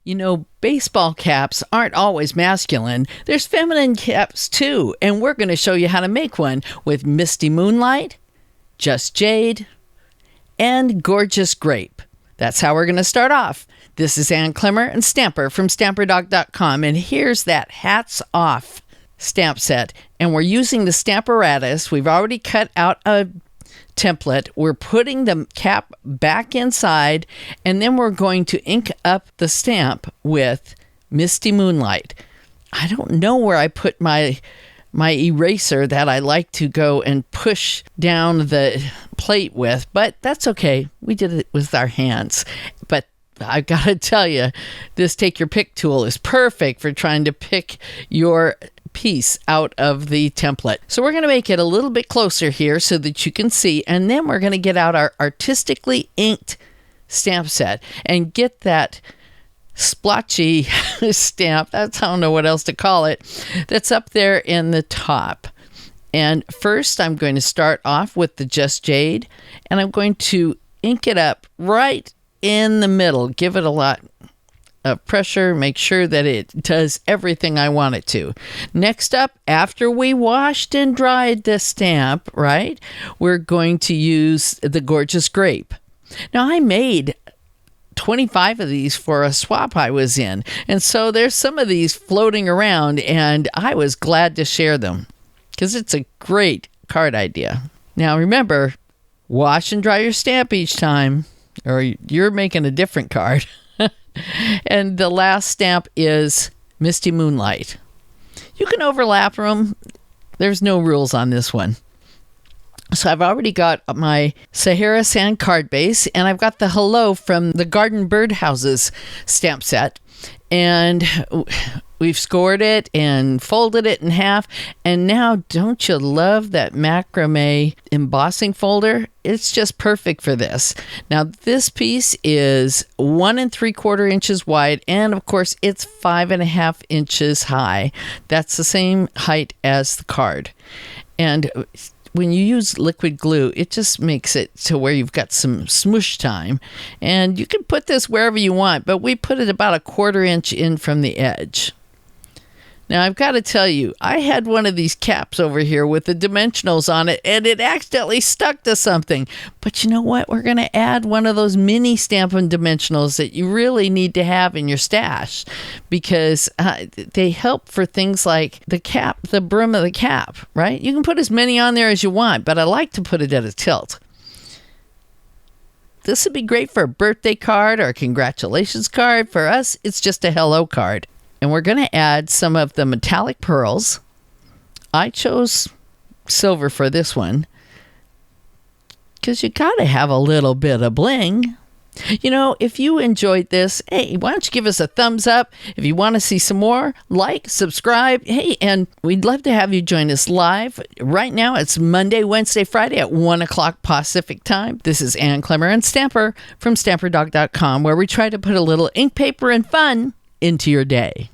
You know, baseball caps aren't always masculine. There's feminine caps too, and we're going to show you how to make one with Misty Moonlight, Just Jade, and Gorgeous Grape. That's how we're going to start off. This is Ann Clemmer and Stamper from StamperDog.com, and here's that Hats Off stamp set. And we're using the Stamparatus. We've already cut out a template. We're putting the cap back inside, and then we're going to ink up the stamp with Misty Moonlight. I don't know where I put my eraser that I like to go and push down the plate with, but that's okay. We did it with our hands. But I've got to tell you, this Take Your Pick tool is perfect for trying to pick your piece out of the template. So we're going to make it a little bit closer here so that you can see, and then we're going to get out our artistically inked stamp set and get that splotchy stamp, I don't know what else to call it, that's up there in the top. And first I'm going to start off with the Just Jade, and I'm going to ink it up right in the middle, give it a lot of pressure, make sure that it does everything I want it to. Next up, after we washed and dried the stamp, right, we're going to use the Gorgeous Grape. Now, I made 25 of these for a swap I was in, and so there's some of these floating around, and I was glad to share them because it's a great card idea. Now, remember, wash and dry your stamp each time, or you're making a different card. And the last stamp is Misty Moonlight. You can overlap them. There's no rules on this one. So I've already got my Sahara Sand card base, and I've got the Hello from the Garden Birdhouses stamp set. And we've scored it and folded it in half. And now, don't you love that macrame embossing folder? It's just perfect for this. Now, this piece is 1 3/4 inches wide, and of course, it's 5.5 inches high. That's the same height as the card. And when you use liquid glue, it just makes it to where you've got some smoosh time. And you can put this wherever you want, but we put it about 1/4 inch in from the edge. Now, I've got to tell you, I had one of these caps over here with the dimensionals on it, and it accidentally stuck to something. But you know what? We're going to add one of those mini Stampin' dimensionals that you really need to have in your stash, because they help for things like the cap, the brim of the cap, right? You can put as many on there as you want, but I like to put it at a tilt. This would be great for a birthday card or a congratulations card. For us, it's just a hello card. And we're going to add some of the metallic pearls. I chose silver for this one because you got to have a little bit of bling. You know, if you enjoyed this, hey, why don't you give us a thumbs up? If you want to see some more, like, subscribe. Hey, and we'd love to have you join us live. Right now, it's Monday, Wednesday, Friday at 1 o'clock Pacific time. This is Ann Clemmer and Stamper from StamperDog.com, where we try to put a little ink, paper, and fun into your day.